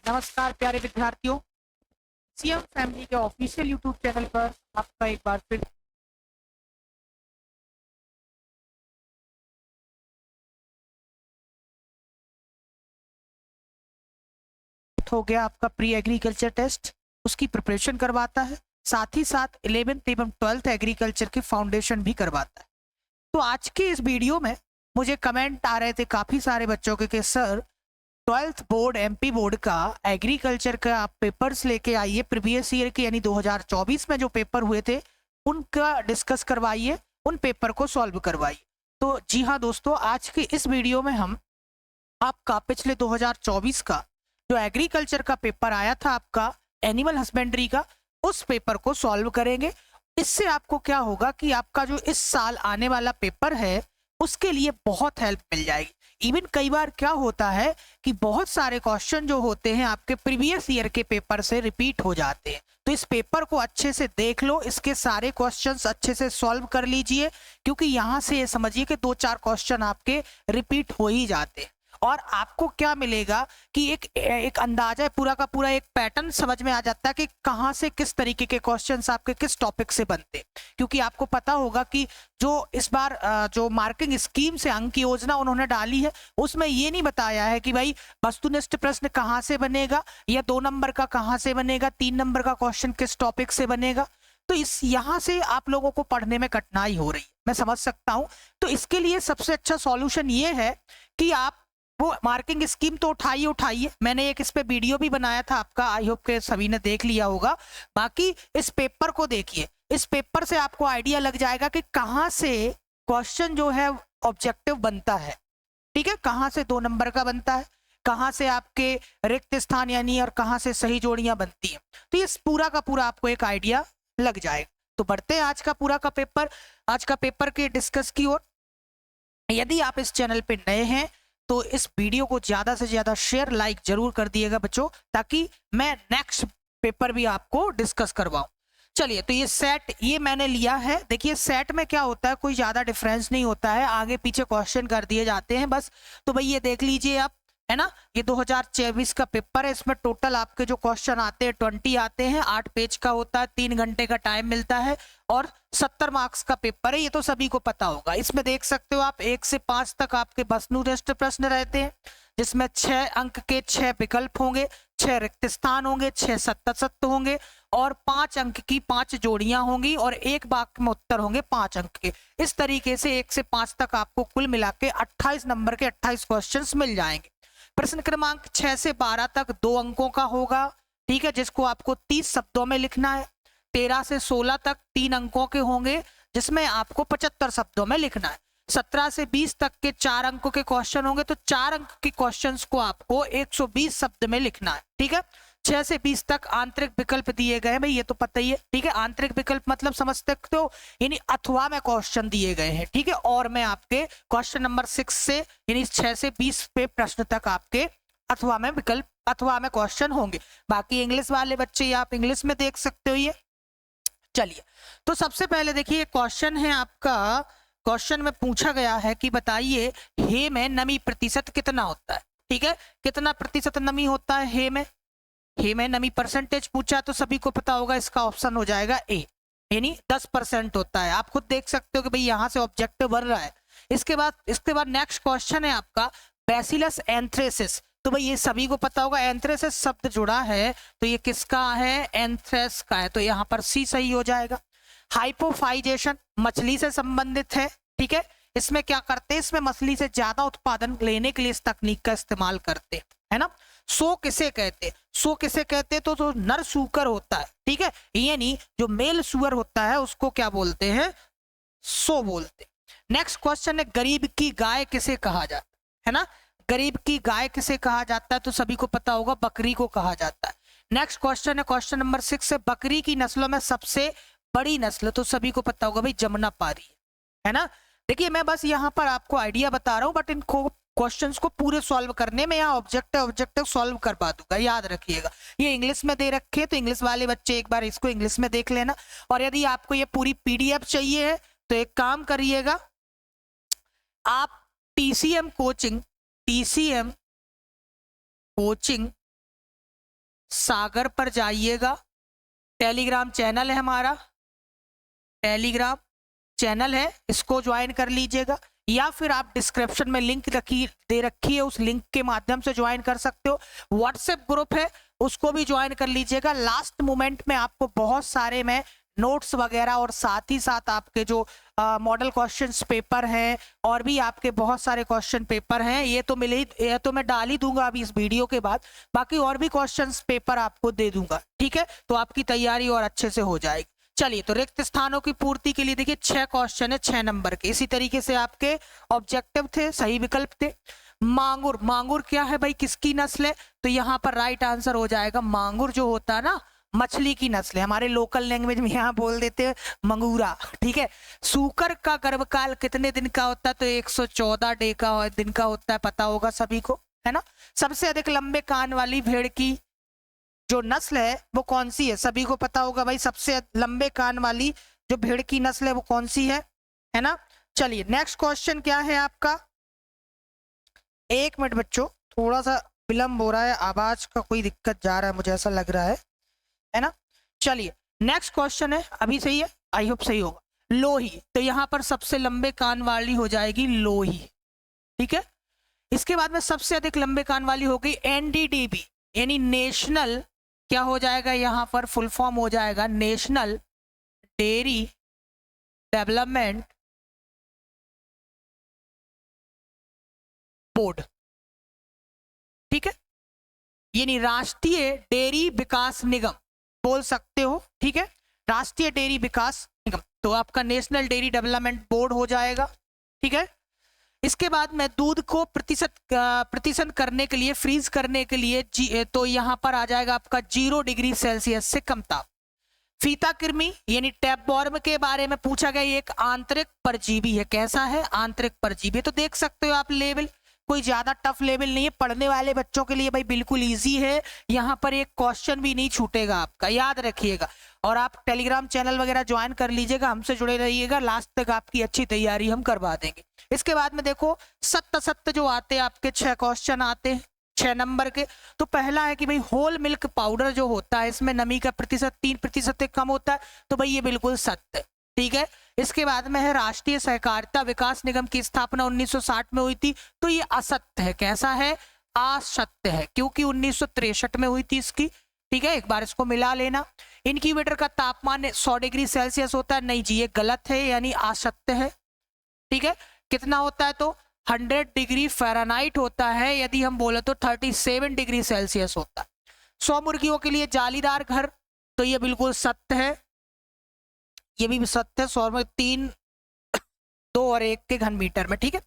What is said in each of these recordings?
नमस्कार प्यारे विद्यार्थियों, सीएम फैमिली के ऑफिशियल यूट्यूब चैनल पर आपका एक बार फिर हो गया। आपका प्री एग्रीकल्चर टेस्ट उसकी प्रिपरेशन करवाता है, साथ ही साथ 11th एवं 12th एग्रीकल्चर के फाउंडेशन भी करवाता है। तो आज के इस वीडियो में मुझे कमेंट आ रहे थे काफ़ी सारे बच्चों के कि sir 12th board MP board का एग्रीकल्चर का आप पेपर्स लेके आइए, प्रीवियस ईयर के यानी 2024 में जो पेपर हुए थे उनका डिस्कस करवाइए, उन पेपर को सॉल्व करवाइए। तो जी हाँ दोस्तों, आज के इस वीडियो में हम आपका पिछले 2024 का जो एग्रीकल्चर का पेपर आया था, आपका एनिमल हस्बेंड्री का, उस पेपर को सॉल्व करेंगे। इससे आपको क्या होगा कि आपका जो इस साल आने वाला पेपर है उसके लिए बहुत हेल्प मिल जाएगी। इवन कई बार क्या होता है कि बहुत सारे क्वेश्चन जो होते हैं आपके प्रीवियस ईयर के पेपर से रिपीट हो जाते हैं। तो इस पेपर को अच्छे से देख लो, इसके सारे क्वेश्चंस अच्छे से सॉल्व कर लीजिए, क्योंकि यहाँ से ये समझिए कि 2-4 क्वेश्चन आपके रिपीट हो ही जाते हैं। और आपको क्या मिलेगा कि एक अंदाजा, पूरा का पूरा एक पैटर्न समझ में आ जाता है कि कहाँ से किस तरीके के क्वेश्चंस आपके किस टॉपिक से बनते हैं। क्योंकि आपको पता होगा कि जो इस बार जो मार्किंग स्कीम से अंक योजना उन्होंने डाली है उसमें ये नहीं बताया है कि भाई वस्तुनिष्ठ प्रश्न कहाँ से बनेगा, या 2 नंबर का कहाँ से बनेगा, 3 नंबर का क्वेश्चन किस टॉपिक से बनेगा। तो इस यहाँ से आप लोगों को पढ़ने में कठिनाई हो रही है, मैं समझ सकता हूँ। तो इसके लिए सबसे अच्छा सॉल्यूशन ये है कि आप वो मार्किंग स्कीम तो उठाइए। मैंने एक इस पे वीडियो भी बनाया था आपका, आई होप के सभी ने देख लिया होगा। बाकी इस पेपर को देखिए, इस पेपर से आपको आइडिया लग जाएगा कि कहाँ से क्वेश्चन जो है ऑब्जेक्टिव बनता है, ठीक है, कहाँ से 2 नंबर का बनता है, कहाँ से आपके रिक्त स्थान यानी और कहाँ से सही जोड़ियां बनती हैं। तो ये पूरा का पूरा आपको एक आइडिया लग जाएगा। तो बढ़ते हैं आज का पूरा का पेपर, आज का पेपर के डिस्कस की ओर। यदि आप इस चैनल पे नए हैं तो इस वीडियो को ज्यादा से ज्यादा शेयर लाइक जरूर कर दिएगा बच्चों, ताकि मैं नेक्स्ट पेपर भी आपको डिस्कस करवाऊं। चलिए, तो ये सेट ये मैंने लिया है। देखिए सेट में क्या होता है, कोई ज्यादा डिफरेंस नहीं होता है, आगे पीछे क्वेश्चन कर दिए जाते हैं बस। तो भाई ये देख लीजिए आप, है ना, ये 2024 का पेपर है। इसमें टोटल आपके जो क्वेश्चन आते हैं 20 आते हैं, 8 पेज का होता है, 3 घंटे का टाइम मिलता है और 70 मार्क्स का पेपर है। ये तो सभी को पता होगा। इसमें देख सकते हो आप 1 से 5 तक आपके वस्तुनिष्ठ प्रश्न रहते हैं, जिसमें 6 अंक के 6 विकल्प होंगे, 6 रिक्त स्थान होंगे, 6 सत्य सत्य होंगे और 5 अंक की 5 जोड़ियां होंगी और 1 वाक्य में उत्तर होंगे 5 अंक के। इस तरीके से 1 से 5 तक आपको कुल मिला के 28 नंबर के 28 क्वेश्चंस मिल जाएंगे। प्रश्न क्रमांक 6 से 12 तक 2 अंकों का होगा, ठीक है, जिसको आपको 30 शब्दों में लिखना है। 13 से 16 तक 3 अंकों के होंगे, जिसमें आपको 75 शब्दों में लिखना है। 17 से 20 तक के 4 अंकों के क्वेश्चन होंगे, तो 4 अंक के क्वेश्चंस को आपको 120 शब्द में लिखना है, ठीक है। 6 से 20 तक आंतरिक विकल्प दिए गए हैं, भाई ये तो पता ही है, ठीक है। आंतरिक विकल्प मतलब समझ सकते हो, यानी अथवा में क्वेश्चन दिए गए हैं, ठीक है। और मैं आपके क्वेश्चन नंबर 6 से यानी 6 से 20 पे प्रश्न तक आपके अथवा में विकल्प, अथवा में क्वेश्चन होंगे। बाकी इंग्लिश वाले बच्चे आप इंग्लिश में देख सकते हो ये। चलिए, तो सबसे पहले देखिए क्वेश्चन है आपका, क्वेश्चन में पूछा गया है कि बताइए हे में नमी प्रतिशत कितना होता है, ठीक है। कितना प्रतिशत नमी होता है हे में, हे में नमी परसेंटेज पूछा तो सभी को पता होगा, इसका ऑप्शन हो जाएगा ए, यानी 10% होता है। आप खुद देख सकते हो कि भाई यहाँ से ऑब्जेक्टिव बन रहा है। इसके बाद नेक्स्ट क्वेश्चन है आपका बैसिलस एंथ्रेसिस। तो भाई ये सभी को पता होगा, एंथ्रेसिस शब्द जुड़ा है तो ये किसका है, एंथ्रेस का है, तो यहाँ पर सी सही हो जाएगा। हाइपोफाइजेशन मछली से संबंधित है, ठीक है। इसमें क्या करते हैं, इसमें मछली से ज्यादा उत्पादन लेने के लिए इस तकनीक का इस्तेमाल करते हैं, है ना। सो किसे कहते हैं, सो किसे कहते हैं, तो नर सूकर होता है, ठीक है, यानी जो मेल सुअर होता है उसको क्या बोलते हैं, सो बोलते हैं। नेक्स्ट क्वेश्चन है गरीब की गाय किसे कहा जाता है ना। गरीब की गाय किसे कहा जाता है, तो सभी को पता होगा बकरी को कहा जाता है। नेक्स्ट क्वेश्चन है क्वेश्चन नंबर 6 है बकरी की नस्लों में सबसे बड़ी नस्ल, तो सभी को पता होगा भाई जमुनापारी, है ना। देखिए मैं बस यहाँ पर आपको आइडिया बता रहा हूँ, बट इनको क्वेश्चंस को पूरे सॉल्व करने में यहाँ ऑब्जेक्टिव सॉल्व करवा दूंगा, याद रखिएगा। ये इंग्लिश में दे रखे हैं, तो इंग्लिश वाले बच्चे एक बार इसको इंग्लिश में देख लेना। और यदि आपको ये पूरी पीडीएफ चाहिए है तो एक काम करिएगा, आप टीसीएम कोचिंग सागर पर जाइएगा, टेलीग्राम चैनल है हमारा, टेलीग्राम चैनल है, इसको ज्वाइन कर लीजिएगा, या फिर आप डिस्क्रिप्शन में लिंक दे रखी है, उस लिंक के माध्यम से ज्वाइन कर सकते हो। व्हाट्सएप ग्रुप है, उसको भी ज्वाइन कर लीजिएगा। लास्ट मोमेंट में आपको बहुत सारे मैं नोट्स वगैरह और साथ ही साथ आपके जो मॉडल क्वेश्चंस पेपर हैं और भी आपके बहुत सारे क्वेश्चन पेपर हैं, ये तो मैं डाल ही दूंगा अभी इस वीडियो के बाद, बाकी और भी क्वेश्चंस पेपर आपको दे दूंगा, ठीक है, तो आपकी तैयारी और अच्छे से हो जाएगी। चलिए, तो रिक्त स्थानों की पूर्ति के लिए देखिए 6 क्वेश्चन है, 6 नंबर के, इसी तरीके से आपके ऑब्जेक्टिव थे, सही विकल्प थे। मांगुर, मांगुर क्या है भाई, किसकी नस्ल है, तो यहाँ पर राइट आंसर हो जाएगा मांगुर जो होता है ना, मछली की नस्ल है, हमारे लोकल लैंग्वेज में यहाँ बोल देते हैं मंगूरा, ठीक है। सूकर का गर्भकाल कितने दिन का होता है, तो 114 दिन का होता है, पता होगा सभी को, है ना। सबसे अधिक लंबे कान वाली भेड़ की जो नस्ल है वो कौन सी है, सभी को पता होगा भाई, सबसे लंबे कान वाली जो भेड़ की नस्ल है वो कौन सी है ना। चलिए, नेक्स्ट क्वेश्चन क्या है आपका, 1 मिनट बच्चों, थोड़ा सा विलंब हो रहा है, आवाज का कोई दिक्कत जा रहा है मुझे ऐसा लग रहा है ना। चलिए, नेक्स्ट क्वेश्चन है, अभी सही है, आई होप सही होगा। लोही, तो यहाँ पर सबसे लंबे कान वाली हो जाएगी लोही, ठीक है। इसके बाद में सबसे अधिक लंबे कान वाली हो गई एनडीडीबी, यानी नेशनल, क्या हो जाएगा यहाँ पर, फुल फॉर्म हो जाएगा नेशनल डेयरी डेवलपमेंट बोर्ड, ठीक है, यानी राष्ट्रीय डेयरी विकास निगम बोल सकते हो, ठीक है, राष्ट्रीय डेयरी विकास निगम, तो आपका नेशनल डेयरी डेवलपमेंट बोर्ड हो जाएगा, ठीक है। इसके बाद में दूध को प्रतिशत करने के लिए, फ्रीज करने के लिए तो यहाँ पर आ जाएगा आपका 0 डिग्री सेल्सियस से कम ताप। फीता कृमि यानी टैपवॉर्म के बारे में पूछा गया, ये एक आंतरिक परजीवी है, कैसा है, आंतरिक परजीवी, तो देख सकते हो आप लेवल, कोई ज्यादा टफ लेवल नहीं है, पढ़ने वाले बच्चों के लिए भाई बिल्कुल इजी है, यहाँ पर एक क्वेश्चन भी नहीं छूटेगा आपका, याद रखिएगा। और आप टेलीग्राम चैनल वगैरह ज्वाइन कर लीजिएगा, हमसे जुड़े रहिएगा, लास्ट तक आपकी अच्छी तैयारी हम करवा देंगे। इसके बाद में देखो सत्य जो आते हैं आपके 6 क्वेश्चन आते हैं, 6 नंबर के। तो पहला है कि भाई होल मिल्क पाउडर जो होता है इसमें नमी का प्रतिशत 3% से कम होता है, तो भाई ये बिल्कुल सत्य है, ठीक है। इसके बाद में है राष्ट्रीय सहकारिता विकास निगम की स्थापना 1960 में हुई थी, तो ये असत्य है, कैसा है, असत्य है, क्योंकि 1963 में हुई थी इसकी, ठीक है, एक बार इसको मिला लेना। इनक्यूबेटर का तापमान 100 डिग्री सेल्सियस होता है, नहीं जी ये गलत है, यानी असत्य है, ठीक है। कितना होता है, तो 100 डिग्री फ़ारेनहाइट होता है, यदि हम बोले तो 37 डिग्री सेल्सियस होता है। 100 मुर्गियों के लिए जालीदार घर, तो ये बिल्कुल सत्य है, ये भी सत्य है, 100 में 3, 2 और 1 के घन मीटर में, ठीक है।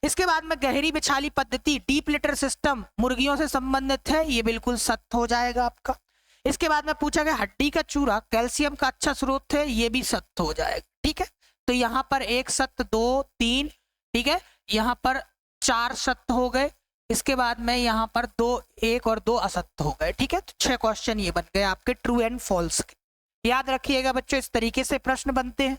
इसके बाद में गहरी बिछाली पद्धति डीप लिटर सिस्टम मुर्गियों से संबंधित है, ये बिल्कुल सत्य हो जाएगा आपका। इसके बाद में पूछा गया हड्डी का चूरा कैल्शियम का अच्छा स्रोत है, ये भी सत्य हो जाएगा, ठीक है। तो यहाँ पर 1 सत्य, 2, 3, ठीक है, यहाँ पर 4 सत्य हो गए। इसके बाद में यहाँ पर 2, 1 और 2 असत्य हो गए, ठीक है। तो 6 क्वेश्चन ये बन गए आपके ट्रू एंड फॉल्स के, याद रखिएगा बच्चों, इस तरीके से प्रश्न बनते हैं।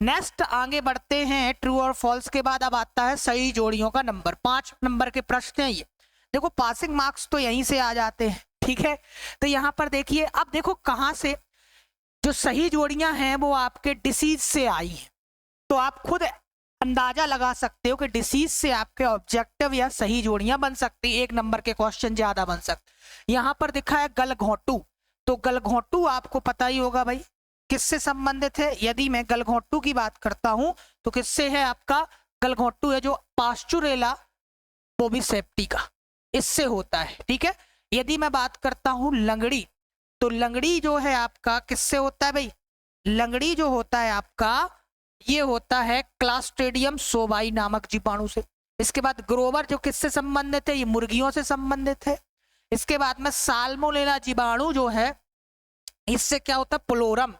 नेक्स्ट आगे बढ़ते हैं, ट्रू और फॉल्स के बाद अब आता है सही जोड़ियों का नंबर। 5 नंबर के प्रश्न हैं ये, देखो पासिंग मार्क्स तो यहीं से आ जाते हैं, ठीक है। तो यहाँ पर देखिए, अब देखो कहाँ से जो सही जोड़ियां हैं वो आपके डिसीज से आई हैं, तो आप खुद अंदाजा लगा सकते हो कि डिसीज से आपके ऑब्जेक्टिव या सही जोड़ियां बन सकती, 1 नंबर के क्वेश्चन ज्यादा बन सकते। यहाँ पर दिखा है गलघोंटू, तो गलघोंटू आपको पता ही होगा भाई किससे संबंधित है। यदि मैं गलघोंटू की बात करता हूं तो किससे है, आपका गलघोंटू है जो पास्चुरेला बोविसेप्टी का, इससे होता है, ठीक है। यदि मैं बात करता हूं लंगड़ी, तो लंगड़ी जो है आपका किससे होता है भाई, लंगड़ी जो होता है आपका ये होता है क्लास्ट्रेडियम सोवाई नामक जीवाणु से। इसके बाद ग्रोवर जो किससे संबंधित है, ये मुर्गियों से संबंधित है। इसके बाद में साल्मोनेला जीवाणु जो है इससे क्या होता है, प्लोरम,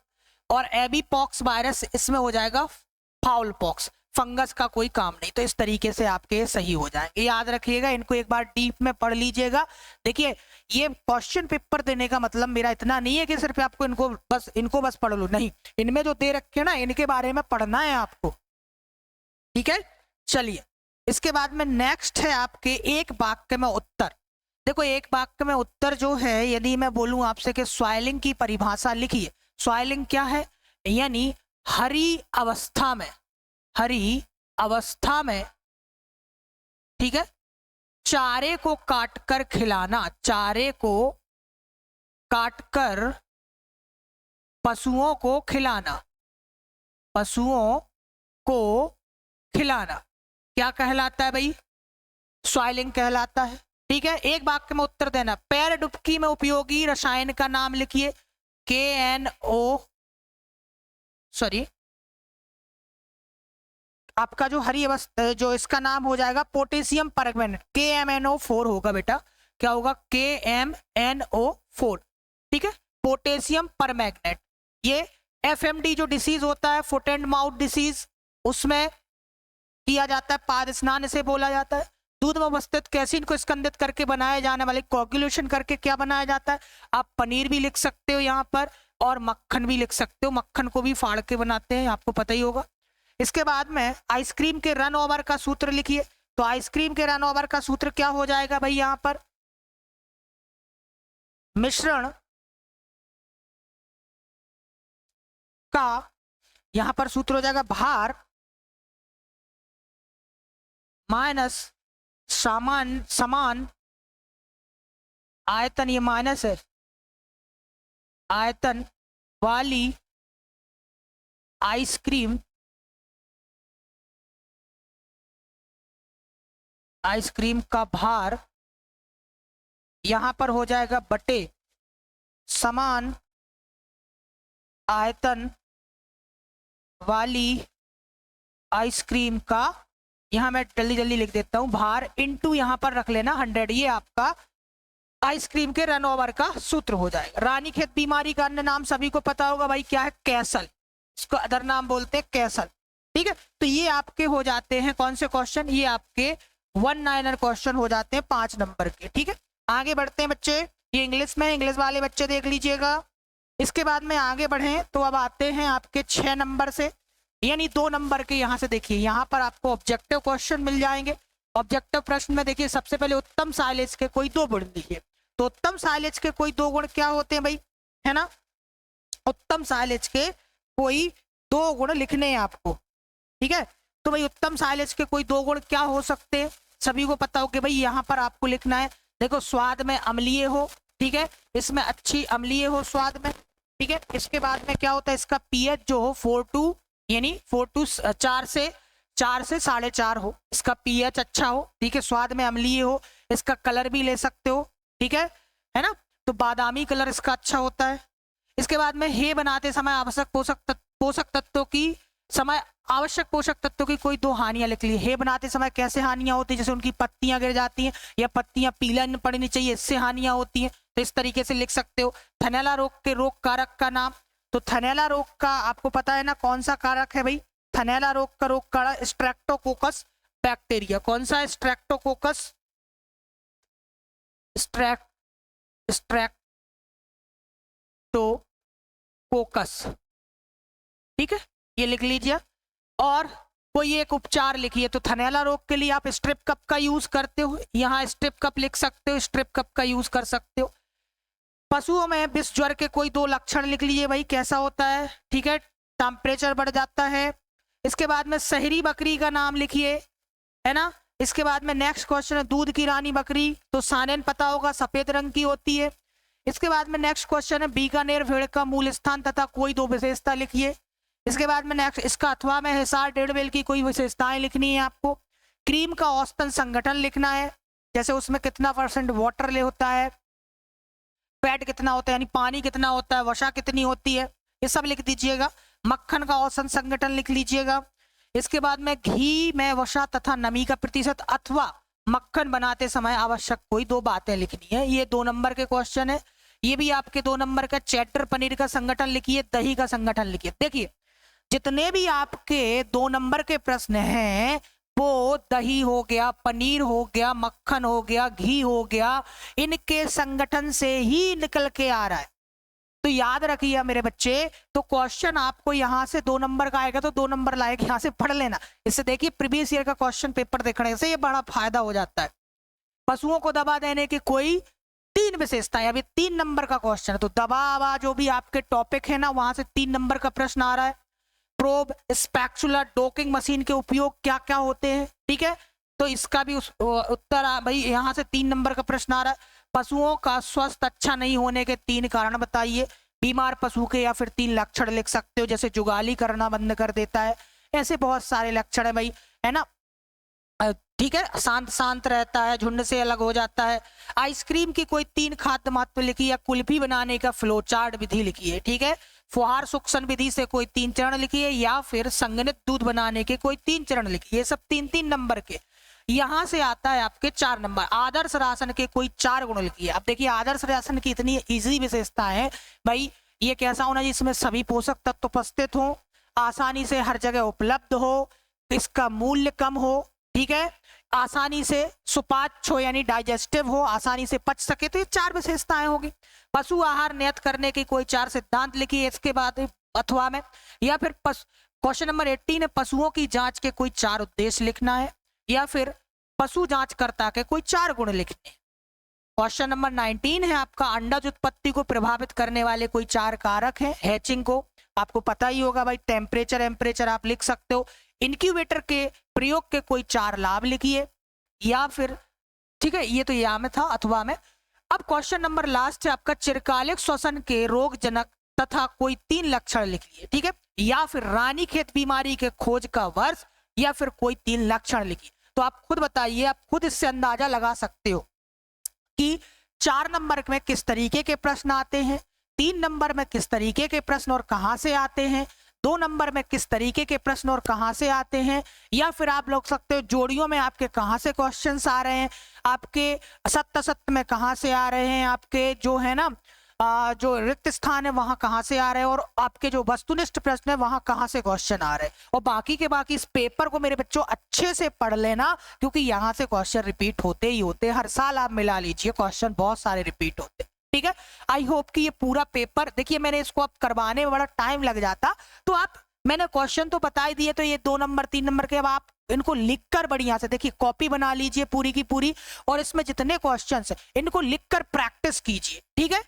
और एबीपॉक्स वायरस इसमें हो जाएगा फाउल पॉक्स, फंगस का कोई काम नहीं। तो इस तरीके से आपके सही हो जाएंगे, याद रखिएगा, इनको एक बार डीप में पढ़ लीजिएगा। देखिए ये क्वेश्चन पेपर देने का मतलब मेरा इतना नहीं है कि सिर्फ आपको इनको बस पढ़ लो, नहीं, इनमें जो दे रखे हैं ना इनके बारे में पढ़ना है आपको, ठीक है। चलिए इसके बाद में नेक्स्ट है आपके एक वाक्य में उत्तर। देखो एक वाक्य में उत्तर जो है, यदि मैं बोलूं आपसे कि सॉइलिंग की परिभाषा लिखिए। सॉइलिंग क्या है? यानी हरी अवस्था में, हरी अवस्था में, ठीक है, चारे को काटकर खिलाना, चारे को काटकर पशुओं को खिलाना, पशुओं को खिलाना क्या कहलाता है भाई? सॉइलिंग कहलाता है। ठीक है, एक वाक्य में उत्तर देना। पैर डुबकी में उपयोगी रसायन का नाम लिखिए। KNO, सॉरी, आपका जो हरी अवस्था, जो इसका नाम हो जाएगा पोटेशियम परमैंगनेट, KMNO4 होगा बेटा। क्या होगा? KMNO4। ठीक है, पोटेशियम परमैंगनेट। ये FMD जो डिसीज होता है, फुट एंड माउथ डिसीज, उसमें किया जाता है, पाद स्नान इसे बोला जाता है। दूध में अवस्थित कैसीन को स्कंदित करके बनाए जाने वाले कोगुलेशन करके क्या बनाया जाता है? आप पनीर भी लिख सकते हो यहाँ पर, और मक्खन भी लिख सकते हो। मक्खन को भी फाड़ के बनाते हैं, आपको पता ही होगा। इसके बाद में आइसक्रीम के रन ओवर का सूत्र लिखिए। तो आइसक्रीम के रन ओवर का सूत्र क्या हो जाएगा भाई? यहाँ पर मिश्रण का, यहां पर सूत्र हो जाएगा भार माइनस समान आयतन, ये माइनस है, आयतन वाली आइसक्रीम, आइसक्रीम का भार यहां पर हो जाएगा बटे समान आयतन वाली आइसक्रीम का, यहां मैं जल्दी जल्दी लिख देता हूं, भार इनटू यहां पर रख लेना 100। ये आपका आइसक्रीम के रन ओवर का सूत्र हो जाएगा। रानीखेत बीमारी का अन्य नाम सभी को पता होगा भाई, क्या है? कैसल। इसको अदर नाम बोलते हैं कैसल। ठीक है, तो ये आपके हो जाते हैं कौन से क्वेश्चन? ये आपके 1-9 क्वेश्चन हो जाते हैं 5 नंबर के। ठीक है, आगे बढ़ते हैं बच्चे। ये इंग्लिश में, इंग्लिश वाले बच्चे देख लीजिएगा। इसके बाद में आगे बढ़े तो अब आते हैं आपके 6 नंबर से, यानी 2 नंबर के। यहां से देखिए, यहां पर आपको ऑब्जेक्टिव क्वेश्चन मिल जाएंगे। ऑब्जेक्टिव प्रश्न में देखिए, सबसे पहले उत्तम साइलेज के कोई 2 गुण लिखिए। तो उत्तम साइलेज के कोई 2 गुण क्या होते हैं भाई? है ना, उत्तम साइलेज के कोई 2 गुण लिखने हैं आपको। ठीक है, तो भाई उत्तम साइलेज के कोई 2 गुण क्या हो सकते हैं? सभी को पता हो कि भाई यहाँ पर आपको लिखना है, देखो, स्वाद में अम्लीय हो। ठीक है, इसमें अच्छी अम्लीय हो स्वाद में। ठीक है, इसके बाद में क्या होता है? इसका pH जो हो 4 यानी 4 से 4.5 हो, इसका pH अच्छा हो। ठीक है, स्वाद में अम्लीय हो। इसका कलर भी ले सकते हो। ठीक है ना, तो बादामी कलर इसका अच्छा होता है। इसके बाद में हे बनाते समय आवश्यक पोषक तत्वों की कोई 2 हानियां लिख ली। हे बनाते समय कैसे हानियां होती है? जैसे उनकी पत्तियां गिर जाती हैं, या पत्तियां पीला पड़नी चाहिए, इससे हानियां होती हैं। तो इस तरीके से लिख सकते हो। थनैला रोग के रोग कारक का नाम, तो थनैला रोग का आपको पता है ना कौन सा कारक है भाई? थनैला रोग का रोग कारक स्ट्रेप्टोकोकस बैक्टीरिया। कौन सा? Streptococcus, Streptococcus. ठीक है, ये लिख लीजिए। और कोई एक उपचार लिखिए। तो थनैला रोग के लिए आप स्ट्रिप कप का यूज करते हो, यहाँ स्ट्रिप कप लिख सकते हो, स्ट्रिप कप का यूज कर सकते हो। पशुओं में विष ज्वर के कोई 2 लक्षण लिख लीजिए भाई, कैसा होता है? ठीक है, टेम्परेचर बढ़ जाता है। इसके बाद में शहरी बकरी का नाम लिखिए, है ना। इसके बाद में नेक्स्ट क्वेश्चन है दूध की रानी बकरी, तो सानेन पता होगा, सफेद रंग की होती है। इसके बाद में नेक्स्ट क्वेश्चन है बीकानेर भेड़ का मूल स्थान तथा कोई 2 विशेषता लिखिए। इसके बाद में नेक्स्ट, इसका अथवा में हिसार डेढ़ की कोई विशेषताएं लिखनी है आपको। क्रीम का औसतन संगठन लिखना है, जैसे उसमें कितना % वाटर ले होता है, फैट कितना होता है यानी पानी कितना होता है, वसा कितनी होती है, ये सब लिख दीजिएगा। मक्खन का औसतन संगठन लिख लीजिएगा। इसके बाद में घी में वसा तथा नमी का प्रतिशत अथवा मक्खन बनाते समय आवश्यक कोई 2 बातें लिखनी है। ये 2 नंबर के क्वेश्चन है। ये भी आपके 2 नंबर का। चैटर पनीर का संगठन लिखिए, दही का संगठन लिखिए। देखिए, जितने भी आपके 2 नंबर के प्रश्न हैं, वो दही हो गया, पनीर हो गया, मक्खन हो गया, घी हो गया, इनके संगठन से ही निकल के आ रहा है। तो याद रखिए मेरे बच्चे, तो क्वेश्चन आपको यहाँ से 2 नंबर का आएगा तो 2 नंबर लाएगा, यहाँ से पढ़ लेना। इससे देखिए प्रीवियस ईयर का क्वेश्चन पेपर देखने से ये बड़ा फायदा हो जाता है। पशुओं को दवा देने की कोई 3 विशेषताएं। अभी 3 नंबर का क्वेश्चन है, तो दवा जो भी आपके टॉपिक है ना, वहां से 3 नंबर का प्रश्न आ रहा है। प्रोब, स्पैचुला, डॉकिंग मशीन के उपयोग क्या क्या होते हैं, ठीक है, तो इसका भी उत्तर भाई यहाँ से 3 नंबर का प्रश्न आ रहा है। पशुओं का स्वास्थ्य अच्छा नहीं होने के 3 कारण बताइए। बीमार पशु के या फिर 3 लक्षण लिख सकते हो, जैसे जुगाली करना बंद कर देता है, ऐसे बहुत सारे लक्षण है भाई, है ना, ठीक है, शांत शांत रहता है, झुंड से अलग हो जाता है। आइसक्रीम की कोई 3 खाद्य महत्व लिखिए, या कुल्फी बनाने का फ्लो चार्ट विधि लिखिए, ठीक है, फुहार सूक्ष्म विधि से कोई 3 चरण लिखिए, या फिर संगनित दूध बनाने के कोई 3 चरण लिखिए। ये सब 3-3 नंबर के। यहां से आता है आपके 4 नंबर। आदर्श राशन के कोई 4 गुण लिखिए। अब देखिए आदर्श राशन की इतनी इजी विशेषता है भाई, ये कैसा होना जिसमें सभी पोषक तत्व उपस्थित हो, आसानी से हर जगह उपलब्ध हो, इसका मूल्य कम हो, ठीक है, आसानी से सुपाच्य हो यानी डाइजेस्टिव हो, आसानी से पच सके, तो ये 4 विशेषताएं होगी। पशु आहार नियत करने के कोई 4 सिद्धांत लिखिए इसके बाद अथवा में। या फिर क्वेश्चन नंबर 18 है, पशुओं की जांच के कोई 4 उद्देश्य लिखना है, या फिर पशु जांचकर्ता के कोई 4 गुण लिखने हैं। क्वेश्चन नंबर 19 है आपका, अंडज उत्पत्ति को प्रभावित करने वाले कोई 4 कारक हैं। हैचिंग को आपको पता ही होगा भाई, टेम्परेचर आप लिख सकते हो। इंक्यूबेटर के प्रयोग के कोई 4 लाभ लिखिए, या फिर ठीक है, ये तो या में था अथवा में। अब क्वेश्चन नंबर लास्ट है आपका, चिरकालिक श्वसन के रोगजनक तथा कोई 3 लक्षण लिखिए, ठीक है, या फिर रानीखेत बीमारी के खोज का वर्ष, या फिर कोई 3 लक्षण लिखिए। तो आप खुद बताइए, आप खुद इससे अंदाजा लगा सकते हो कि 4 नंबर में किस तरीके के प्रश्न आते हैं, 3 नंबर में किस तरीके के प्रश्न और कहां से आते हैं, 2 नंबर में किस तरीके के प्रश्न और कहां से आते हैं, या फिर आप लोग सकते हो जोड़ियों में आपके कहां से क्वेश्चंस आ रहे हैं, आपके सत्य सत्य में कहां से आ रहे हैं, आपके जो है ना जो रिक्त स्थान है वहां कहां से आ रहे हैं, और आपके जो वस्तुनिष्ठ प्रश्न है वहां कहां से क्वेश्चन आ रहे हैं। और बाकी के बाकी इस पेपर को मेरे बच्चों अच्छे से पढ़ लेना, क्योंकि यहाँ से क्वेश्चन रिपीट होते ही होते, हर साल आप मिला लीजिए, क्वेश्चन बहुत सारे रिपीट होते, ठीक है। आई होप कि ये पूरा पेपर, देखिए मैंने इसको अब करवाने में बड़ा टाइम लग जाता, तो आप मैंने क्वेश्चन तो बता ही दिए, तो ये 2 नंबर 3 नंबर के अब आप इनको लिखकर बढ़िया से देखिए कॉपी बना लीजिए पूरी की पूरी, और इसमें जितने क्वेश्चंस हैं इनको लिखकर प्रैक्टिस कीजिए, ठीक है,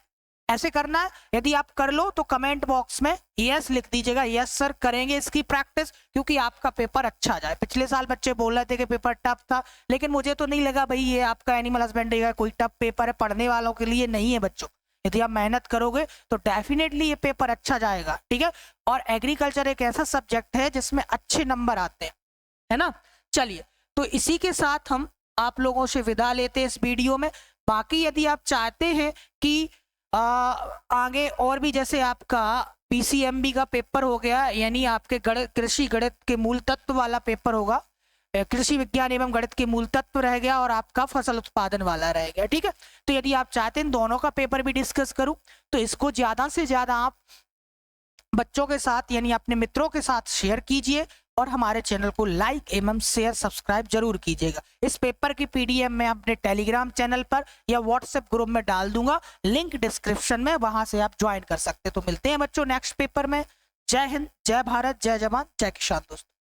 ऐसे करना है। यदि आप कर लो तो कमेंट बॉक्स में यस लिख दीजिएगा, यस सर करेंगे इसकी प्रैक्टिस, क्योंकि आपका पेपर अच्छा जाए। पिछले साल बच्चे बोल रहे थे कि पेपर टफ था, लेकिन मुझे तो नहीं लगा भाई ये आपका एनिमल हस्बेंड्री का कोई टफ पेपर है, पढ़ने वालों के लिए नहीं है बच्चों। यदि आप मेहनत करोगे तो डेफिनेटली ये पेपर अच्छा जाएगा, ठीक है। और एग्रीकल्चर एक ऐसा सब्जेक्ट है जिसमें अच्छे नंबर आते हैं, है ना। चलिए, तो इसी के साथ हम आप लोगों से विदा लेते हैं इस वीडियो में। बाकी यदि आप चाहते हैं कि आगे और भी, जैसे आपका पीसीएमबी का पेपर हो गया, यानी आपके कृषि गणित के मूल तत्व वाला पेपर होगा, कृषि विज्ञान एवं गणित के मूल तत्व रह गया, और आपका फसल उत्पादन वाला रह गया, ठीक है। तो यदि आप चाहते हैं दोनों का पेपर भी डिस्कस करूं, तो इसको ज्यादा से ज्यादा आप बच्चों के साथ यानी अपने मित्रों के साथ शेयर कीजिए, और हमारे चैनल को लाइक एवं शेयर सब्सक्राइब जरूर कीजिएगा। इस पेपर की पीडीएफ मैं अपने टेलीग्राम चैनल पर या व्हाट्सएप ग्रुप में डाल दूंगा, लिंक डिस्क्रिप्शन में, वहां से आप ज्वाइन कर सकते हैं। तो मिलते हैं बच्चों नेक्स्ट पेपर में। जय हिंद, जय भारत, जय जवान, जय किसान दोस्तों।